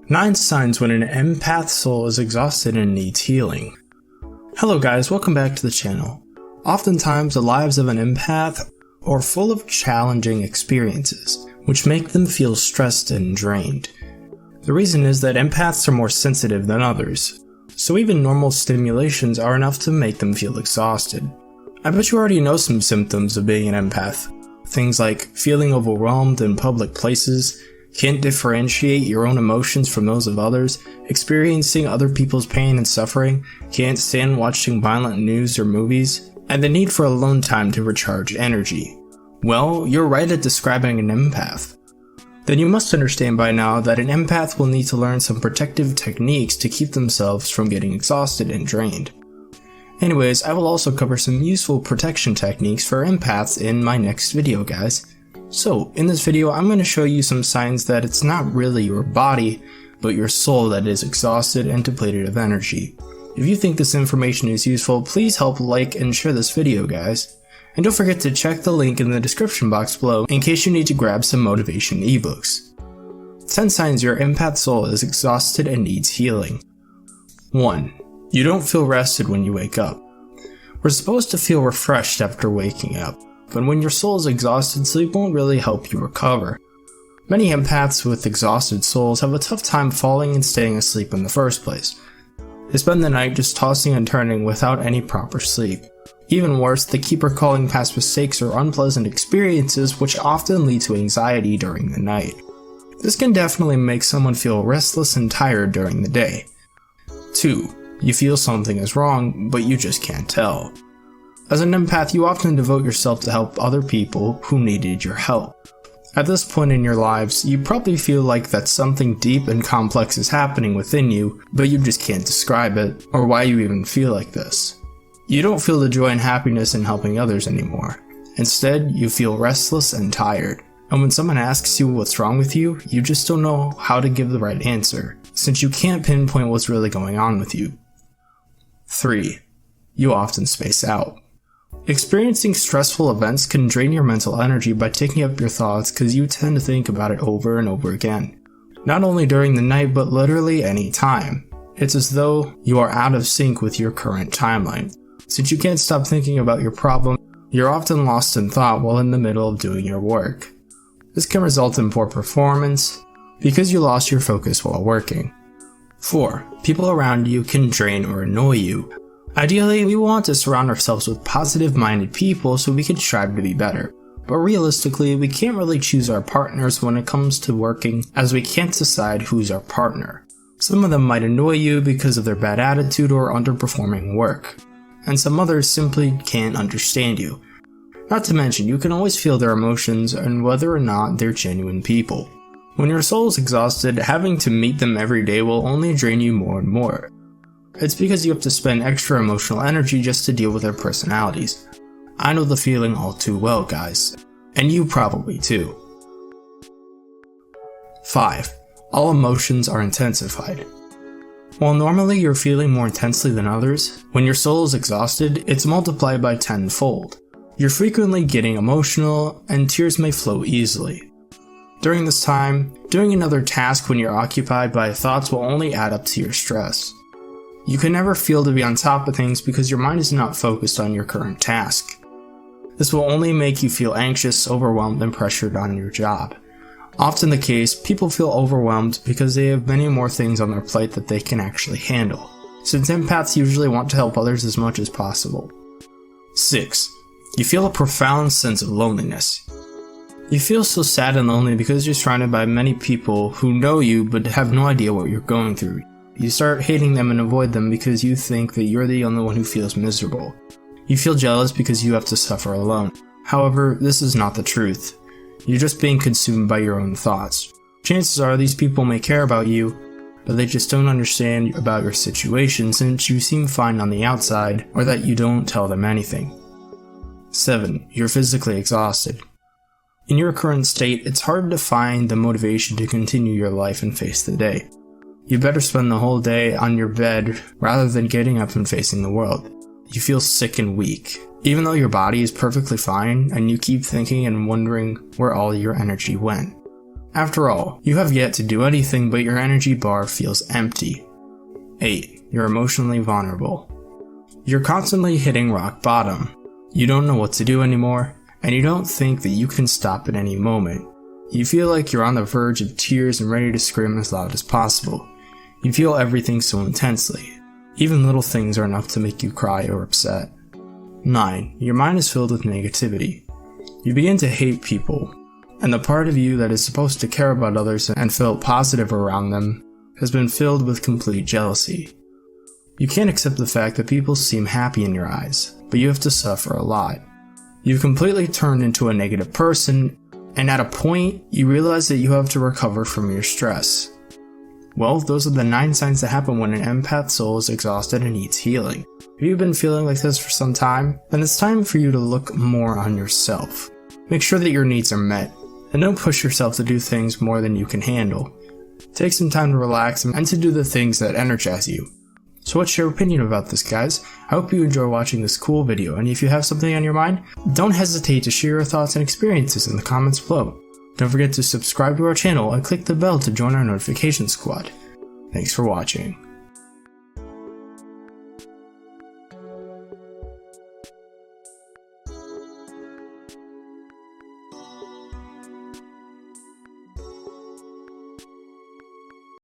9 signs when an empath soul is exhausted and needs healing. Hello guys, welcome back to the channel. Oftentimes the lives of an empath are full of challenging experiences, which make them feel stressed and drained. The reason is that empaths are more sensitive than others, so even normal stimulations are enough to make them feel exhausted. I bet you already know some symptoms of being an empath. Things like feeling overwhelmed in public places, can't differentiate your own emotions from those of others, experiencing other people's pain and suffering, can't stand watching violent news or movies, and the need for alone time to recharge energy. Well, you're right at describing an empath. Then you must understand by now that an empath will need to learn some protective techniques to keep themselves from getting exhausted and drained. Anyways, I will also cover some useful protection techniques for empaths in my next video, guys. So, in this video, I'm going to show you some signs that it's not really your body, but your soul that is exhausted and depleted of energy. If you think this information is useful, please help like and share this video, guys. And don't forget to check the link in the description box below in case you need to grab some motivation ebooks. 10 signs your empath soul is exhausted and needs healing. 1. You don't feel rested when you wake up. We're supposed to feel refreshed after waking up, but when your soul is exhausted, sleep won't really help you recover. Many empaths with exhausted souls have a tough time falling and staying asleep in the first place. They spend the night just tossing and turning without any proper sleep. Even worse, they keep recalling past mistakes or unpleasant experiences, which often lead to anxiety during the night. This can definitely make someone feel restless and tired during the day. 2. You feel something is wrong, but you just can't tell. As an empath, you often devote yourself to help other people who needed your help. At this point in your lives, you probably feel like that something deep and complex is happening within you, but you just can't describe it, or why you even feel like this. You don't feel the joy and happiness in helping others anymore. Instead, you feel restless and tired. And when someone asks you what's wrong with you, you just don't know how to give the right answer, since you can't pinpoint what's really going on with you. 3. You often space out. Experiencing stressful events can drain your mental energy by taking up your thoughts because you tend to think about it over and over again. Not only during the night, but literally any time. It's as though you are out of sync with your current timeline. Since you can't stop thinking about your problem, you're often lost in thought while in the middle of doing your work. This can result in poor performance because you lost your focus while working. 4. People around you can drain or annoy you. Ideally, we want to surround ourselves with positive-minded people so we can strive to be better. But realistically, we can't really choose our partners when it comes to working, as we can't decide who's our partner. Some of them might annoy you because of their bad attitude or underperforming work, and some others simply can't understand you. Not to mention, you can always feel their emotions and whether or not they're genuine people. When your soul is exhausted, having to meet them every day will only drain you more and more. It's because you have to spend extra emotional energy just to deal with their personalities. I know the feeling all too well, guys. And you probably too. 5. All emotions are intensified. While normally you're feeling more intensely than others, when your soul is exhausted, it's multiplied by tenfold. You're frequently getting emotional, and tears may flow easily. During this time, doing another task when you're occupied by thoughts will only add up to your stress. You can never feel to be on top of things because your mind is not focused on your current task. This will only make you feel anxious, overwhelmed, and pressured on your job. Often the case, people feel overwhelmed because they have many more things on their plate that they can actually handle, since empaths usually want to help others as much as possible. 6. You feel a profound sense of loneliness. You feel so sad and lonely because you're surrounded by many people who know you but have no idea what you're going through. You start hating them and avoid them because you think that you're the only one who feels miserable. You feel jealous because you have to suffer alone. However, this is not the truth. You're just being consumed by your own thoughts. Chances are these people may care about you, but they just don't understand about your situation since you seem fine on the outside, or that you don't tell them anything. 7. You're physically exhausted. In your current state, it's hard to find the motivation to continue your life and face the day. You better spend the whole day on your bed rather than getting up and facing the world. You feel sick and weak, even though your body is perfectly fine, and you keep thinking and wondering where all your energy went. After all, you have yet to do anything but your energy bar feels empty. 8. You're emotionally vulnerable. You're constantly hitting rock bottom. You don't know what to do anymore, and you don't think that you can stop at any moment. You feel like you're on the verge of tears and ready to scream as loud as possible. You feel everything so intensely. Even little things are enough to make you cry or upset. 9. Your mind is filled with negativity. You begin to hate people, and the part of you that is supposed to care about others and feel positive around them has been filled with complete jealousy. You can't accept the fact that people seem happy in your eyes, but you have to suffer a lot. You've completely turned into a negative person, and at a point, you realize that you have to recover from your stress. Well, those are the 9 signs that happen when an empath soul is exhausted and needs healing. If you've been feeling like this for some time, then it's time for you to look more on yourself. Make sure that your needs are met, and don't push yourself to do things more than you can handle. Take some time to relax and to do the things that energize you. So what's your opinion about this, guys? I hope you enjoy watching this cool video, and if you have something on your mind, don't hesitate to share your thoughts and experiences in the comments below. Don't forget to subscribe to our channel and click the bell to join our notification squad. Thanks for watching.